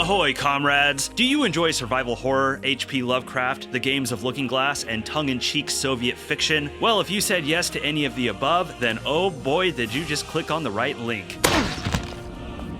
Ahoy, comrades! Do you enjoy survival horror, H.P. Lovecraft, the games of Looking Glass, and tongue-in-cheek Soviet fiction? Well, if you said yes to any of the above, then oh boy did you just click on the right link.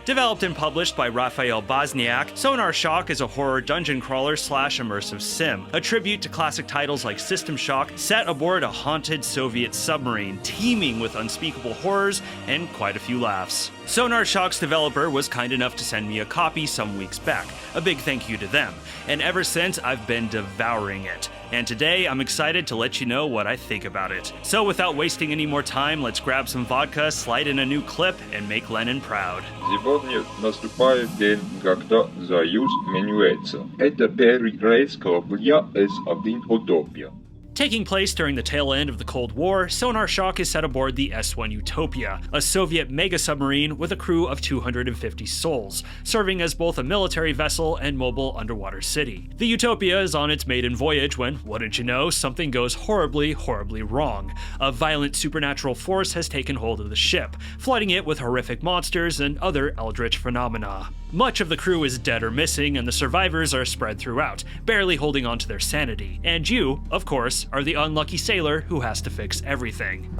Developed and published by Raphael Bossniak, Sonar Shock is a horror dungeon crawler / immersive sim, a tribute to classic titles like System Shock, set aboard a haunted Soviet submarine, teeming with unspeakable horrors and quite a few laughs. Sonar Shock's developer was kind enough to send me a copy some weeks back. A big thank you to them, and ever since I've been devouring it. And today I'm excited to let you know what I think about it. So without wasting any more time, let's grab some vodka, slide in a new clip, and make Lenin proud. Сегодня наступает день, когда Союз меняется. Это перегрузка для S1 утопия. Taking place during the tail end of the Cold War, Sonar Shock is set aboard the S-1 Utopia, a Soviet mega-submarine with a crew of 250 souls, serving as both a military vessel and mobile underwater city. The Utopia is on its maiden voyage when, wouldn't you know, something goes horribly, horribly wrong. A violent supernatural force has taken hold of the ship, flooding it with horrific monsters and other eldritch phenomena. Much of the crew is dead or missing, and the survivors are spread throughout, barely holding on to their sanity. And you, of course, are the unlucky sailor who has to fix everything.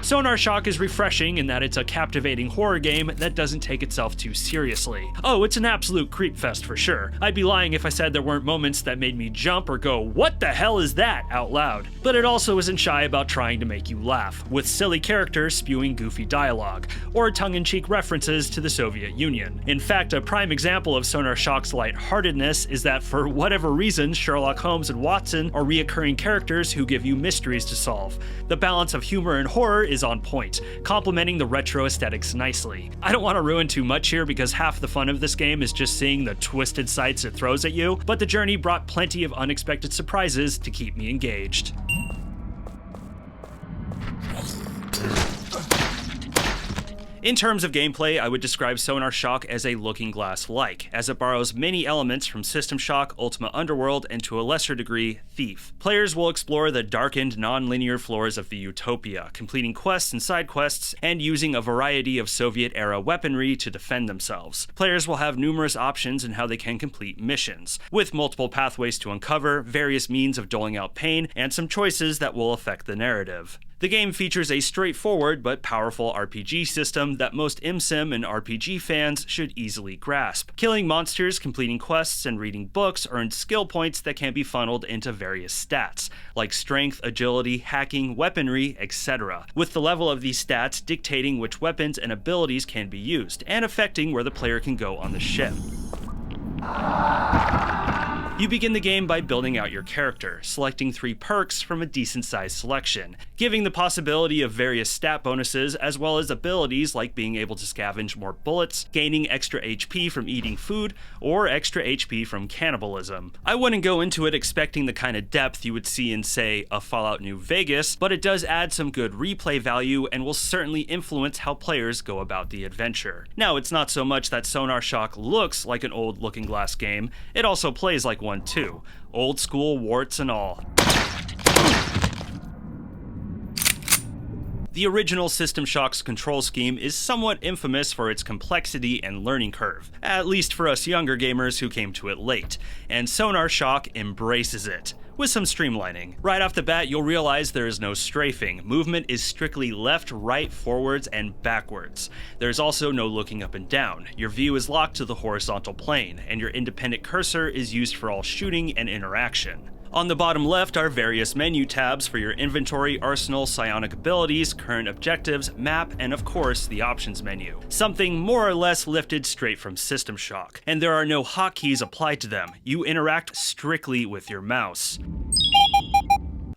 Sonar Shock is refreshing in that it's a captivating horror game that doesn't take itself too seriously. Oh, it's an absolute creep fest for sure. I'd be lying if I said there weren't moments that made me jump or go, "What the hell is that?" out loud. But it also isn't shy about trying to make you laugh, with silly characters spewing goofy dialogue, or tongue-in-cheek references to the Soviet Union. In fact, a prime example of Sonar Shock's lightheartedness is that for whatever reason, Sherlock Holmes and Watson are reoccurring characters who give you mysteries to solve. The balance of humor and horror is on point, complementing the retro aesthetics nicely. I don't want to ruin too much here because half the fun of this game is just seeing the twisted sights it throws at you, but the journey brought plenty of unexpected surprises to keep me engaged. In terms of gameplay, I would describe Sonar Shock as a Looking Glass-like, as it borrows many elements from System Shock, Ultima Underworld, and to a lesser degree, Thief. Players will explore the darkened, non-linear floors of the Utopia, completing quests and side quests, and using a variety of Soviet-era weaponry to defend themselves. Players will have numerous options in how they can complete missions, with multiple pathways to uncover, various means of doling out pain, and some choices that will affect the narrative. The game features a straightforward but powerful RPG system that most ImSim and RPG fans should easily grasp. Killing monsters, completing quests, and reading books earn skill points that can be funneled into various stats, like strength, agility, hacking, weaponry, etc., with the level of these stats dictating which weapons and abilities can be used, and affecting where the player can go on the ship. You begin the game by building out your character, selecting 3 perks from a decent-sized selection, giving the possibility of various stat bonuses as well as abilities like being able to scavenge more bullets, gaining extra HP from eating food, or extra HP from cannibalism. I wouldn't go into it expecting the kind of depth you would see in, say, a Fallout New Vegas, but it does add some good replay value and will certainly influence how players go about the adventure. Now, it's not so much that Sonar Shock looks like an old Looking Glass game, it also plays like one too. Old school warts and all. The original System Shock's control scheme is somewhat infamous for its complexity and learning curve, at least for us younger gamers who came to it late, and Sonar Shock embraces it, with some streamlining. Right off the bat, you'll realize there is no strafing. Movement is strictly left, right, forwards, and backwards. There's also no looking up and down. Your view is locked to the horizontal plane, and your independent cursor is used for all shooting and interaction. On the bottom left are various menu tabs for your inventory, arsenal, psionic abilities, current objectives, map, and of course, the options menu. Something more or less lifted straight from System Shock. And there are no hotkeys applied to them. You interact strictly with your mouse.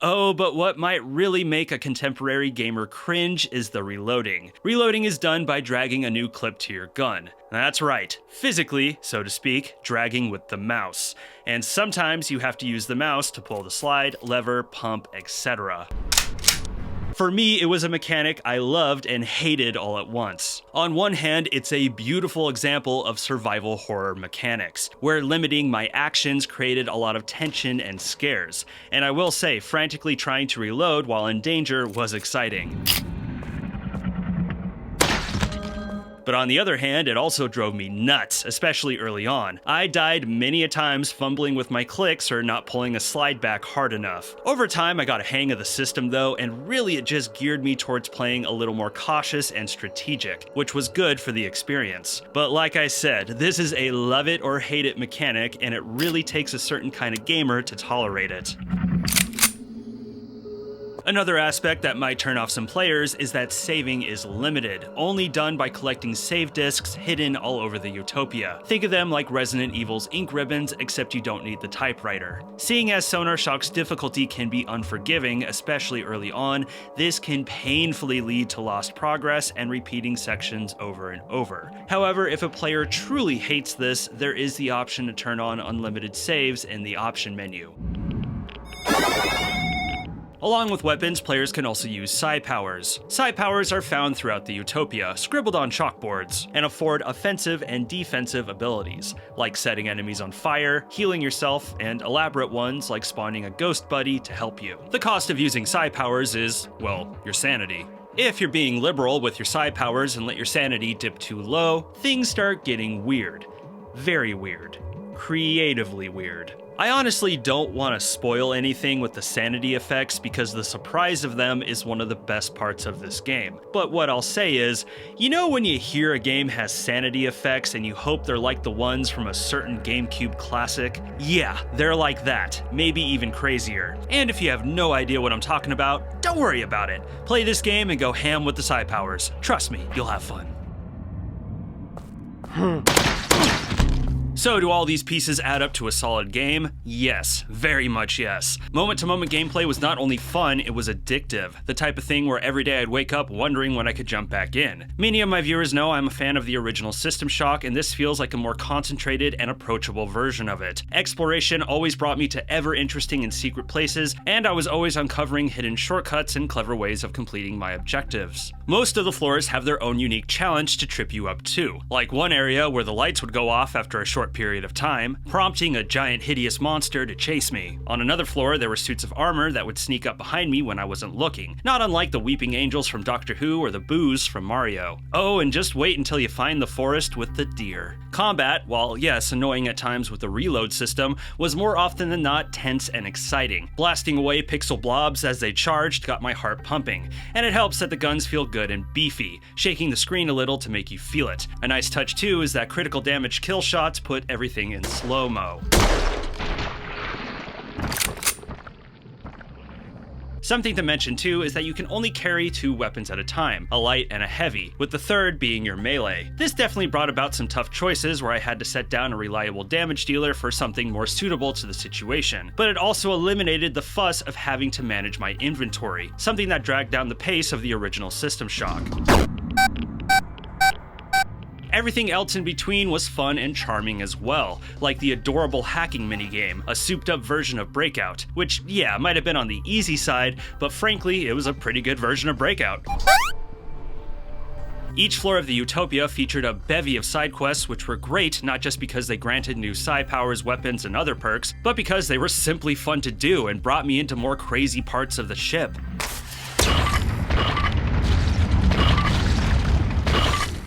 Oh, but what might really make a contemporary gamer cringe is the reloading. Reloading is done by dragging a new clip to your gun. That's right, physically, so to speak, dragging with the mouse. And sometimes you have to use the mouse to pull the slide, lever, pump, etc. For me, it was a mechanic I loved and hated all at once. On one hand, it's a beautiful example of survival horror mechanics, where limiting my actions created a lot of tension and scares. And I will say, frantically trying to reload while in danger was exciting. But on the other hand, it also drove me nuts, especially early on. I died many a times fumbling with my clicks or not pulling a slide back hard enough. Over time, I got a hang of the system though, and really it just geared me towards playing a little more cautious and strategic, which was good for the experience. But like I said, this is a love it or hate it mechanic, and it really takes a certain kind of gamer to tolerate it. Another aspect that might turn off some players is that saving is limited, only done by collecting save disks hidden all over the Utopia. Think of them like Resident Evil's ink ribbons, except you don't need the typewriter. Seeing as Sonar Shock's difficulty can be unforgiving, especially early on, this can painfully lead to lost progress and repeating sections over and over. However, if a player truly hates this, there is the option to turn on unlimited saves in the option menu. Along with weapons, players can also use psi powers. Psi powers are found throughout the Utopia, scribbled on chalkboards, and afford offensive and defensive abilities, like setting enemies on fire, healing yourself, and elaborate ones like spawning a ghost buddy to help you. The cost of using psi powers is, well, your sanity. If you're being liberal with your psi powers and let your sanity dip too low, things start getting weird. Very weird. Creatively weird. I honestly don't want to spoil anything with the sanity effects because the surprise of them is one of the best parts of this game. But what I'll say is, you know when you hear a game has sanity effects and you hope they're like the ones from a certain GameCube classic? Yeah, they're like that, maybe even crazier. And if you have no idea what I'm talking about, don't worry about it. Play this game and go ham with the psi powers. Trust me, you'll have fun. So do all these pieces add up to a solid game? Yes, very much yes. Moment-to-moment gameplay was not only fun, it was addictive. The type of thing where every day I'd wake up wondering when I could jump back in. Many of my viewers know I'm a fan of the original System Shock, and this feels like a more concentrated and approachable version of it. Exploration always brought me to ever interesting and secret places, and I was always uncovering hidden shortcuts and clever ways of completing my objectives. Most of the floors have their own unique challenge to trip you up too, like one area where the lights would go off after a short period of time, prompting a giant hideous monster to chase me. On another floor, there were suits of armor that would sneak up behind me when I wasn't looking, not unlike the weeping angels from Doctor Who or the boos from Mario. Oh, and just wait until you find the forest with the deer. Combat, while yes, annoying at times with the reload system, was more often than not tense and exciting. Blasting away pixel blobs as they charged got my heart pumping, and it helps that the guns feel good and beefy, shaking the screen a little to make you feel it. A nice touch too is that critical damage kill shots put everything in slow-mo. Something to mention too is that you can only carry 2 weapons at a time, a light and a heavy, with the third being your melee. This definitely brought about some tough choices where I had to set down a reliable damage dealer for something more suitable to the situation, but it also eliminated the fuss of having to manage my inventory, something that dragged down the pace of the original System Shock. Everything else in between was fun and charming as well, like the adorable hacking minigame, a souped-up version of Breakout, which, yeah, might have been on the easy side, but frankly, it was a pretty good version of Breakout. Each floor of the Utopia featured a bevy of side quests which were great not just because they granted new psi powers, weapons, and other perks, but because they were simply fun to do and brought me into more crazy parts of the ship.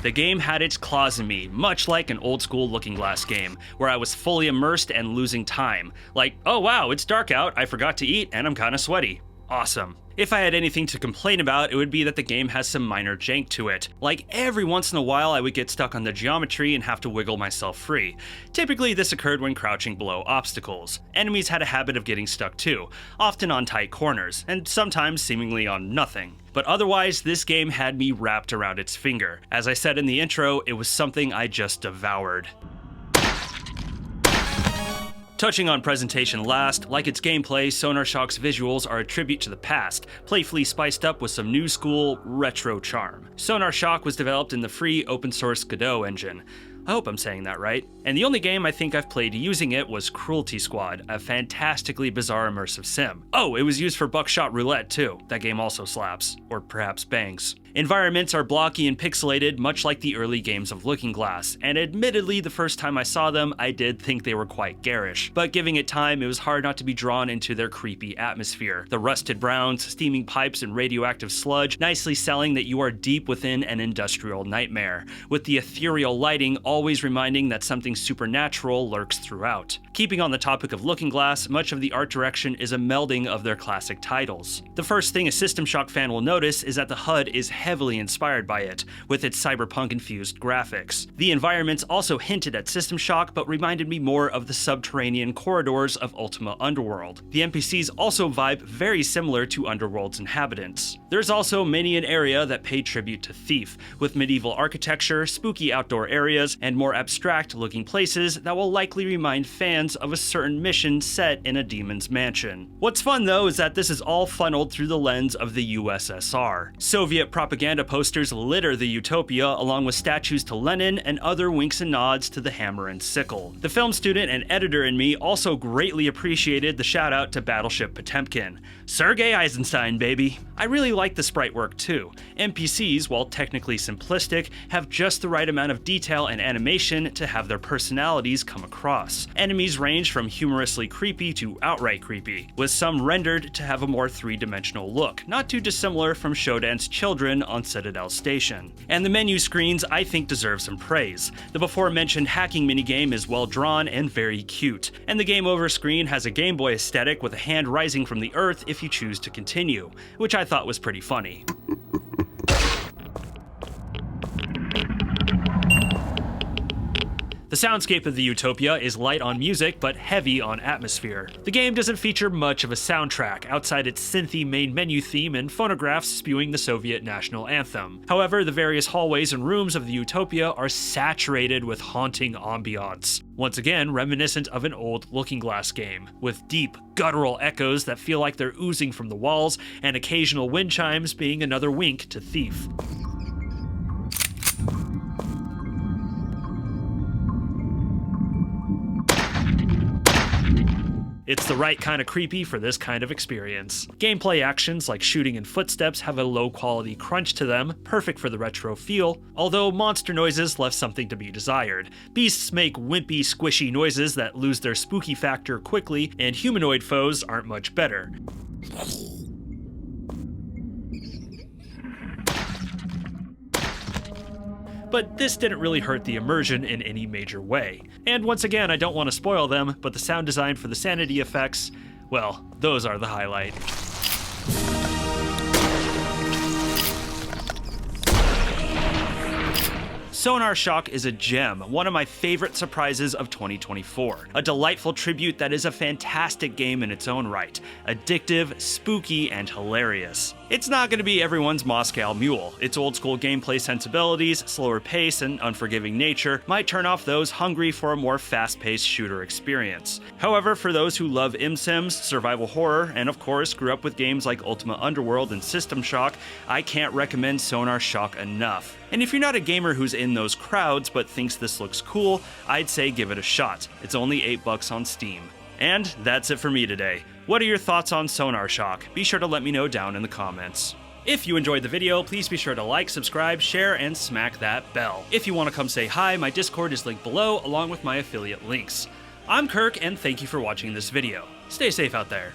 The game had its claws in me, much like an old-school Looking Glass game, where I was fully immersed and losing time. Like, oh wow, it's dark out, I forgot to eat, and I'm kinda sweaty. Awesome. If I had anything to complain about, it would be that the game has some minor jank to it. Like, every once in a while I would get stuck on the geometry and have to wiggle myself free. Typically, this occurred when crouching below obstacles. Enemies had a habit of getting stuck too, often on tight corners, and sometimes seemingly on nothing. But otherwise, this game had me wrapped around its finger. As I said in the intro, it was something I just devoured. Touching on presentation last, like its gameplay, Sonar Shock's visuals are a tribute to the past, playfully spiced up with some new school, retro charm. Sonar Shock was developed in the free open source Godot engine. I hope I'm saying that right. And the only game I think I've played using it was Cruelty Squad, a fantastically bizarre immersive sim. Oh, it was used for Buckshot Roulette too. That game also slaps. Or perhaps bangs. Environments are blocky and pixelated, much like the early games of Looking Glass, and admittedly the first time I saw them I did think they were quite garish, but giving it time it was hard not to be drawn into their creepy atmosphere. The rusted browns, steaming pipes, and radioactive sludge nicely selling that you are deep within an industrial nightmare, with the ethereal lighting always reminding that something supernatural lurks throughout. Keeping on the topic of Looking Glass, much of the art direction is a melding of their classic titles. The first thing a System Shock fan will notice is that the HUD is heavily inspired by it, with its cyberpunk-infused graphics. The environments also hinted at System Shock, but reminded me more of the subterranean corridors of Ultima Underworld. The NPCs also vibe very similar to Underworld's inhabitants. There's also many an area that pay tribute to Thief, with medieval architecture, spooky outdoor areas, and more abstract-looking places that will likely remind fans of a certain mission set in a demon's mansion. What's fun though is that this is all funneled through the lens of the USSR. Soviet propaganda posters litter the Utopia, along with statues to Lenin and other winks and nods to the hammer and sickle. The film student and editor in me also greatly appreciated the shout out to Battleship Potemkin. Sergei Eisenstein, baby! I really like the sprite work too. NPCs, while technically simplistic, have just the right amount of detail and animation to have their personalities come across. Enemies range from humorously creepy to outright creepy, with some rendered to have a more three-dimensional look, not too dissimilar from Shodan's children on Citadel Station. And the menu screens I think deserve some praise. The before-mentioned hacking minigame is well drawn and very cute, and the game over screen has a Game Boy aesthetic with a hand rising from the earth if you choose to continue, which I thought was pretty funny. The soundscape of the Utopia is light on music, but heavy on atmosphere. The game doesn't feature much of a soundtrack, outside its synthy main menu theme and phonographs spewing the Soviet national anthem. However, the various hallways and rooms of the Utopia are saturated with haunting ambiance. Once again, reminiscent of an old Looking Glass game, with deep, guttural echoes that feel like they're oozing from the walls, and occasional wind chimes being another wink to Thief. It's the right kind of creepy for this kind of experience. Gameplay actions like shooting and footsteps have a low-quality crunch to them, perfect for the retro feel, although monster noises left something to be desired. Beasts make wimpy, squishy noises that lose their spooky factor quickly, and humanoid foes aren't much better. But this didn't really hurt the immersion in any major way. And once again, I don't want to spoil them, but the sound design for the sanity effects, well, those are the highlight. Sonar Shock is a gem, one of my favorite surprises of 2024. A delightful tribute that is a fantastic game in its own right. Addictive, spooky, and hilarious. It's not going to be everyone's Moscow Mule. Its old-school gameplay sensibilities, slower pace, and unforgiving nature might turn off those hungry for a more fast-paced shooter experience. However, for those who love imsims, survival horror, and of course grew up with games like Ultima Underworld and System Shock, I can't recommend Sonar Shock enough. And if you're not a gamer who's in those crowds but thinks this looks cool, I'd say give it a shot. It's only $8 on Steam. And that's it for me today. What are your thoughts on Sonar Shock? Be sure to let me know down in the comments. If you enjoyed the video, please be sure to like, subscribe, share, and smack that bell. If you want to come say hi, my Discord is linked below along with my affiliate links. I'm Kirk, and thank you for watching this video. Stay safe out there.